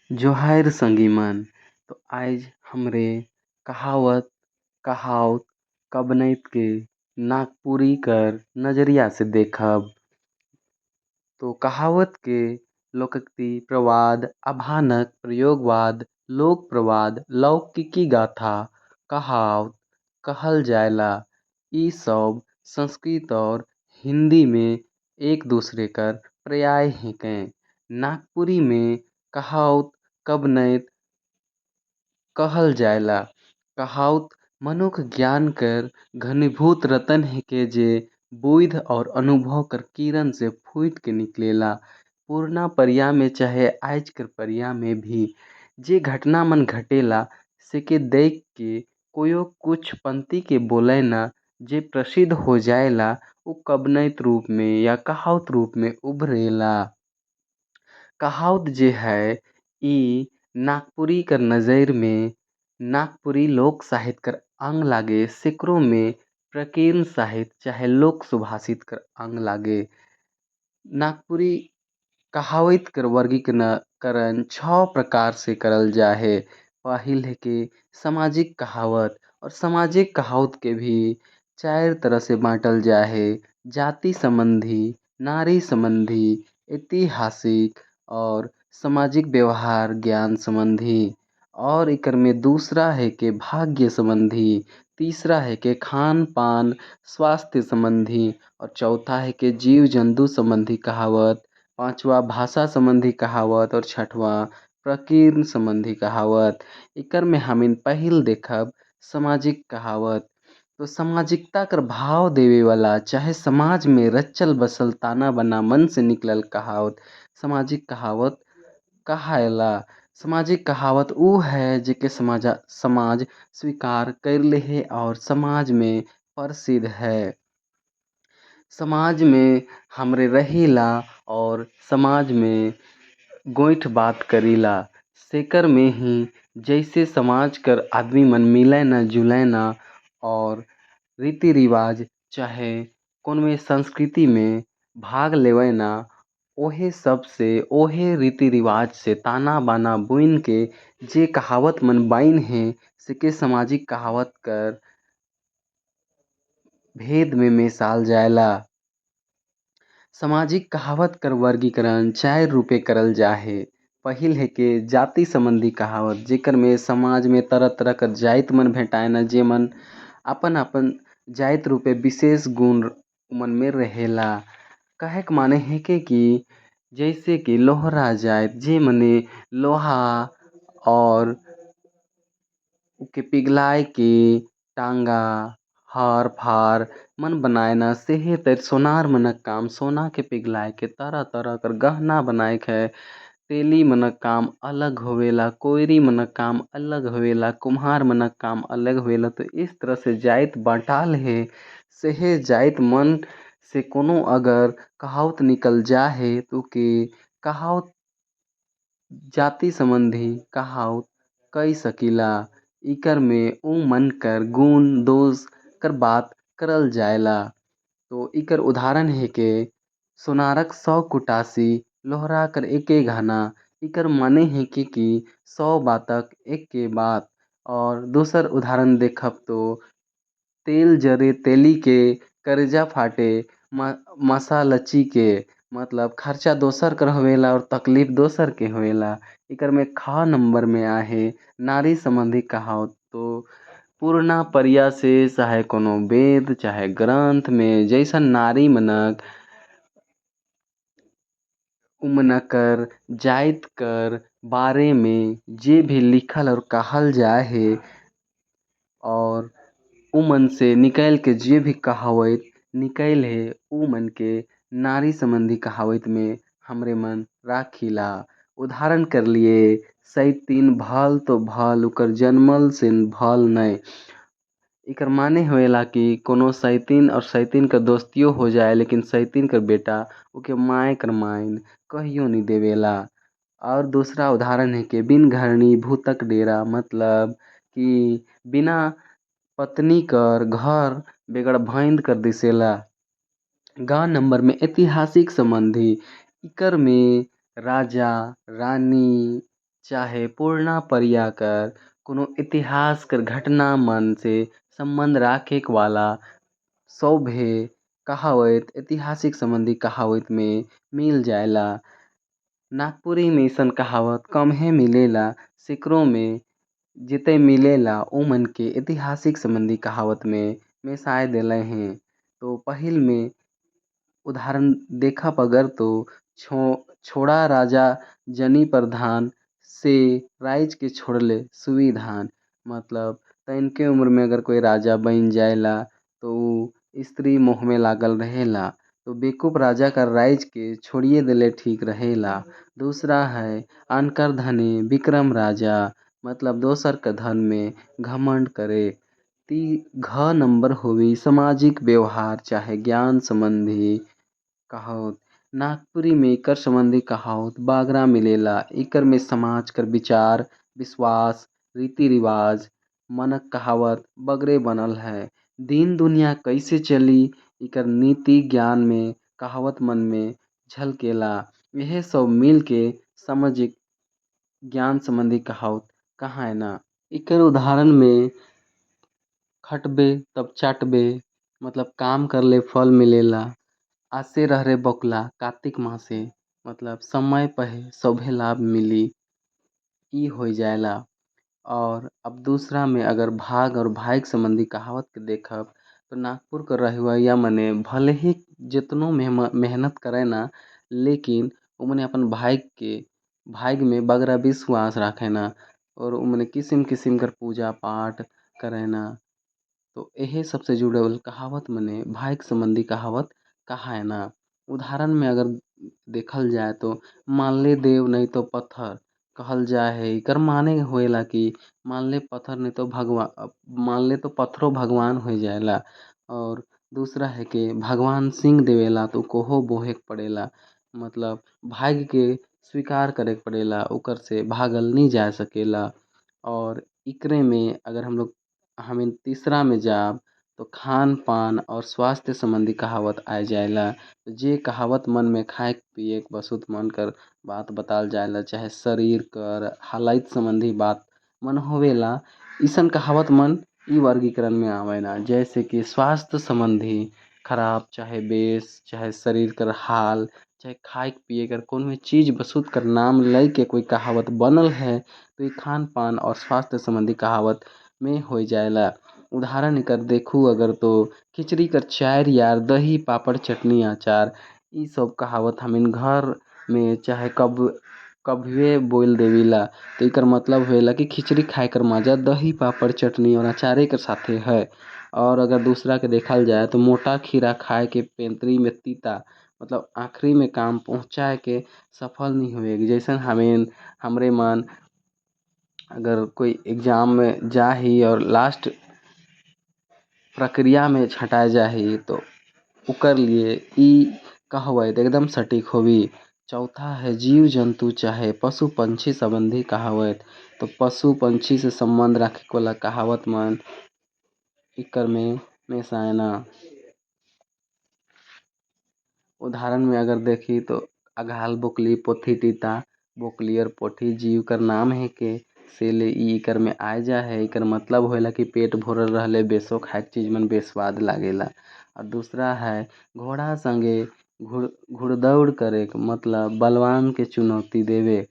जोहार संगी मन। तो आज हमरे कहावत कहावत कबनैत के नागपुरी कर नजरिया से देखब। तो कहावत के लोकोक्ति प्रवाद आभानक प्रयोगवाद लोक प्रवाद लौकिकी गाथा कहावत कहल जायला। ई सब संस्कृत और हिंदी में एक दूसरे कर पर्याय हैं। नागपुरी में कहावत कबनैत कहल जायला। कहावत मनुख ज्ञान कर घनीभूत रतन है के जे बुद्ध और अनुभव कर किरण से फूट के निकलेला। पुरना परिया में चाहे आज कर परिया में भी जे घटना मन घटेला से के देख के कोयो कुछ पंक्ति के बोले ना जे प्रसिद्ध हो जाएला वो कबनैत रूप में या कहावत रूप में उभरेला। कहावत जे है ई नागपुरी कर नज़र में नागपुरी लोक साहित्य कर अंग लागे सिकरों में प्रकीर्णन साहित्य चाहे लोक सुभाषित कर अंग लागे। नागपुरी कहावत कर वर्गीकरण छह प्रकार से करल जा है। पहिल है कि सामाजिक कहावत और सामाजिक कहावत के भी चार तरह से बांटल जा है। जाति संबंधी नारी संबंधी ऐतिहासिक और सामाजिक व्यवहार ज्ञान संबंधी। और इकर में दूसरा है कि भाग्य संबंधी। तीसरा है कि खान पान स्वास्थ्य संबंधी। और चौथा है कि जीव जंतु संबंधी कहावत। पांचवा भाषा संबंधी कहावत और छठवां प्रकीर्णन संबंधी कहावत। इकर में हम पहिल देखब सामाजिक कहावत। तो सामाजिकता कर भाव देवे वाला चाहे समाज में रचल बसल ताना बना मन से निकलल कहावत सामाजिक कहावत कहायला। सामाजिक कहावत ऊ है जेके समाज स्वीकार कर ले है और समाज में प्रसिद्ध है। समाज में हमरे रहीला और समाज में गोइठ बात करीला सेकर में ही जैसे समाज कर आदमी मन मिले ना जुले ना और रीति रिवाज चाहे कौन में संस्कृति में भाग लेवे ना ओहे सब से ओहे रीति रिवाज से ताना बाना बुन के जे कहावत मन बाइन है सिके सामाजिक कहावत कर भेद में मिसाल जायला। सामाजिक कहावत कर वर्गीकरण चार रूपे करल जा है। पहिल है कि जाति संबंधी कहावत जेकर में समाज में तरह तरह कर जाइत मन भेटाए न जे मन अपन अपन जाइत रूपे विशेष गुण मन में रहेला। कहे के माने है कि जैसे कि लोहरा जाइत जे मने लोहा और के पिघलाए के टांगा हार फार मन बनाए ना सेहे तर सोनार मनक काम सोना के पिघलाए के तरह तरह कर गहना बनाए है। तेली मनक काम अलग होवेला कोयरी मनक काम अलग होवेला कुम्हार मनक काम अलग होवेला। तो इस तरह से जाइत बांटाल है सेहे जाइत मन से कोनो अगर कहावत निकल जा है तो के कहावत जाति संबंधी कहावत कई सकीला। इकर में ऊ मन कर गुण दोष कर बात करल जायला। तो इकर उदाहरण है कि सोनारक 100 कुटासी लोहरा कर एके घाना। इकर माने है कि 100 बातक एक के बात। और दूसर उदाहरण देखब तो तेल जरे तेली के कर्जा फाटे मसा लची के मतलब खर्चा दोसर कर होवेला और तकलीफ दोसर के होवेला। इकर में खा नंबर में आहे नारी संबंधी कहावत। तो पुरना परिया से चाहे कोनो वेद चाहे ग्रंथ में जैसन नारी मनक उमनकर जाइत कर बारे में जे भी लिखल और कहल जाए है और उ मन से निकल के जे भी कहावत निकल है उ मन के नारी संबंधी कहावत में हमरे मन राखिला। उदाहरण कर लिए सैतीन भल तो भल उकर जन्मल से भल नय। इकर माने होएला कि कोनो सैतीन और सैतीन का दोस्तियों हो जाए लेकिन सैतीन कर बेटा ओके माए कर माइन कहियो नहीं देवेला। और दूसरा उदाहरण है कि बिन घरनी भूतक डेरा मतलब कि बिना पत्नी कर घर बेगड़ भैंद कर दिसेला। गा नंबर में ऐतिहासिक संबंधी इकर में राजा रानी चाहे पूर्णा परिया कर कोनो इतिहास कर घटना मन से संबंध राखे वाला सौभे कहावत ऐतिहासिक संबंधी कहावत में मिल जाएला। नागपुरी में अइसन कहावत कमहे मिलेला, सैकड़ों में जिते मिलेला ओ मन के ऐतिहासिक संबंधी कहावत में मेसाए देले हैं। तो पहिल में उदाहरण देखब अगर तो छोड़ा राजा जनी प्रधान से राइज के छोड़ले सुई धान। मतलब तइनके उम्र में अगर कोई राजा बन जाएला तो ऊ स्त्री मोह में लागल रहेला, तो बेकुब राजा का राइज के छोड़िए देले ठीक रहेला। दूसरा है अनकर धने विक्रम राजा, मतलब दोसर का धन में घमंड करे। ती घ नंबर हुई सामाजिक व्यवहार चाहे ज्ञान संबंधी कहावत। नागपुरी में एकर संबंधी कहावत बागरा मिलेला। एकर में समाज कर विचार, विश्वास, रीति रिवाज, मनक कहावत बगरे बनल है। दीन दुनिया कैसे चली एकर नीति ज्ञान में कहावत मन में झलकेला। यह सब मिल के सामाजिक ज्ञान संबंधी कहावत कहाँ ना। एकर उदाहरण में खटबे तब चाटबे, मतलब काम करले फल मिलेला। आसे रहरे बकुला कार्तिक मासे, मतलब समय पहे सभे लाभ मिली, ई हो जाएला। और अब दूसरा में अगर भाग और भाई के संबंधी कहावत के देखब तो नागपुर के रहिवैया मने भले ही जितनो मेहनत करे ना, लेकिन उमने अपन भाग में बगरा विश्वास रखे ना, और उमने किसिम किसिम कर पूजा पाठ करे ना। तो यही सबसे जुड़ल कहावत मने भाइक संबंधी कहावत कहा है ना। उदाहरण में अगर देखल जाए तो मान ले देव नहीं तो पत्थर कहल जाए है। एकर माने होएला कि मान ले पत्थर नहीं तो भगवान, मान ले तो पत्थरों भगवान हो जाएला। और दूसरा है कि भगवान सिंह देवेला तो कोहो बोहे के पड़ेला, मतलब भाग्य के स्वीकार करे के पड़ेला, ओकर से भागल नहीं जा सकेला। और इकरे में अगर हमें तीसरा में जाब तो खान पान और स्वास्थ्य संबंधी कहावत आ जाएला। तो जे कहावत मन में खाए पिए के बसुत मन कर बात बताल जाएला, चाहे शरीर कर हालत संबंधी बात मन होवेला, ईसन कहावत मन ई वर्गीकरण में आवेला। जैसे कि स्वास्थ्य संबंधी खराब चाहे बेस चाहे शरीर कर हाल चाहे खाए पिए कर कौन चीज बसुत कर नाम लय के कोई कहावत बनल है, तो ये खान पान और स्वास्थ्य संबंधी कहावत में हो जाएला। उदाहरण एकर देखू अगर तो खिचड़ी कर चार यार दही पापड़ चटनी अचार, ई सब कहावत हमिन घर में चाहे कभी बोल देविला। तो एकर मतलब होएला कि खिचड़ी खाए कर मजा दही पापड़ चटनी और अचारे के साथे है। और अगर दूसरा के देखल जाए तो मोटा खीरा खाए के पेंतरी में तीता, मतलब आखिरी में काम पहुँचाए के सफल नहीं हुए। जैसे हमरे मन अगर कोई एग्जाम में जा ही और लास्ट प्रक्रिया में छँटाए जाही तो ओकर लिए ई कहावत एकदम सटीक होवी। चौथा है जीव जंतु चाहे पशु पंछी संबंधी कहावत। तो पशु पंछी से संबंध रखे वाला कहावत मन इकर में मेसायना। उदाहरण में अगर देखी तो अघाल बोकली पोथी टीता, बोकली और पोथी जीव कर नाम है के से ले ई इकर में आए जा है। इकर मतलब होएला कि पेट भरल रहले बेसो खाए के चीज मन बेस्वाद लागेला। और दूसरा है घोड़ा संगे घुड़दौड़ करे के मतलब बलवान के चुनौती देवे।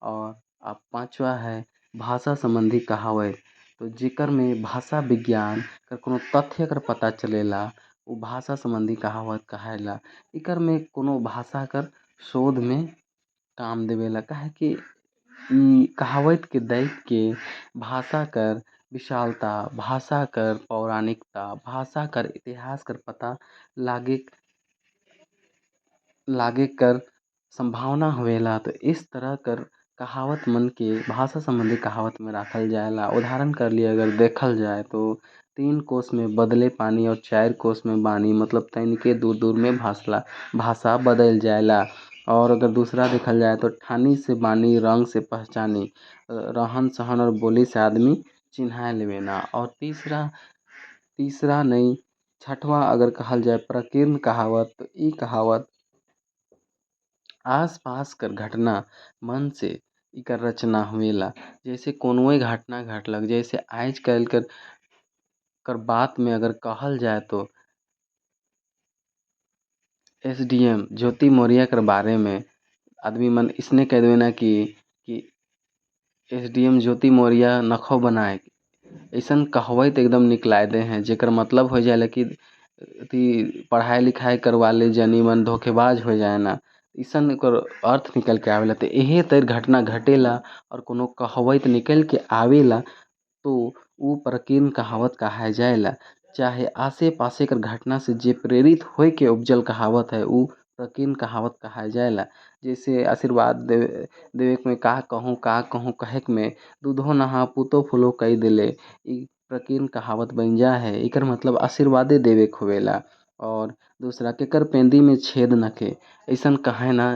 और अब पांचवा है भाषा संबंधी कहावत। तो जेकर में भाषा विज्ञान कर कोनो तथ्य कर पता चलेला वो भाषा संबंधी कहावत कहाएला। इकर में कोनो भाषा कर शोध में काम देवेला, काहे कि ई कहावत के देख के भाषा कर विशालता, भाषा कर पौराणिकता, भाषा कर इतिहास कर पता लागे लागे कर संभावना होवेला। तो इस तरह कर कहावत मन के भाषा संबंधी कहावत में रखल जाएला। उदाहरण कर लिए अगर देखल जाए तो 3 कोस में बदले पानी और 4 कोस में बानी, मतलब तनिके दूर दूर में भाषा बदल जाएला। और अगर दूसरा देखल जाए तो ठानी से बानी रंग से पहचानी, रहन सहन और बोली से आदमी चिन्हा लेवेना। और तीसरा नहीं छठवां अगर कहल जाए प्रकीर्णन कहावत, तो ई कहावत आस पास कर घटना मन से इकर रचना होवेला। जैसे कोनोए घटना घटलक, जैसे आज कल कर बात में अगर कहल जाए तो एसडीएम ज्योति मौर्य कर बारे में आदमी मन इसने कह देवे ना कि एसडीएम ज्योति मौर्य नखो बनाए। ऐसन कहावत एकदम निकलाए दे हैं जेकर मतलब हो जाए कि पढ़ाई लिखाई करवा ले जनी मन धोखेबाज हो जाए ना। ऐसन एकर अर्थ निकल के आवेला। तो यही तर घटना घटेला और कोनो कहावत निकल के आवेला तो ऊ प्राचीन कहावत कहा जाएला। चाहे आसे पासे कर घटना से जे प्रेरित होए के उपजल कहावत है ऊ प्राचीन कहावत कहा जाएला। जैसे आशीर्वाद देवे में का कहूँ कहेक में दूधो नहा पूतो फूलो कई दिले। ई प्राचीन कहावत बन जा है। इकर मतलब आशीर्वादे देवे के होवेला। और दूसरा केकर पेंदी में छेद नखे। ऐसन कहे ना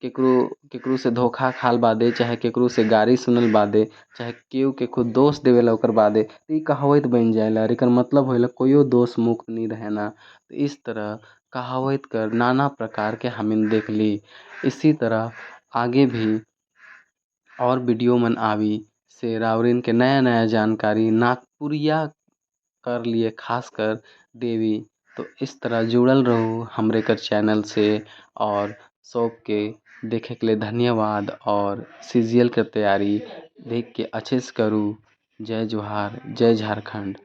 केकरो केकरो से धोखा खाल बादे, चाहे केकरो से गारी सुनल बादे, चाहे केहू के खुद दोष देवेला ओकर बादे तो ई कहावत बन जाएला। और एकर मतलब होएला कोइयो दोष मुक्त नहीं रहेना। तो इस तरह कहावत कर नाना प्रकार के हमिन देख ली। इसी तरह आगे भी और वीडियो मन आवी से रावरिन के नया नया जानकारी नागपुरिया कर लिए खास कर देवी। तो इस तरह जुड़ल रहू हमरे कर चैनल से। और शौक के देखे के लिए धन्यवाद। और सीजीएल की तैयारी देख के अच्छे से करूँ। जय जोहार, जय झारखंड।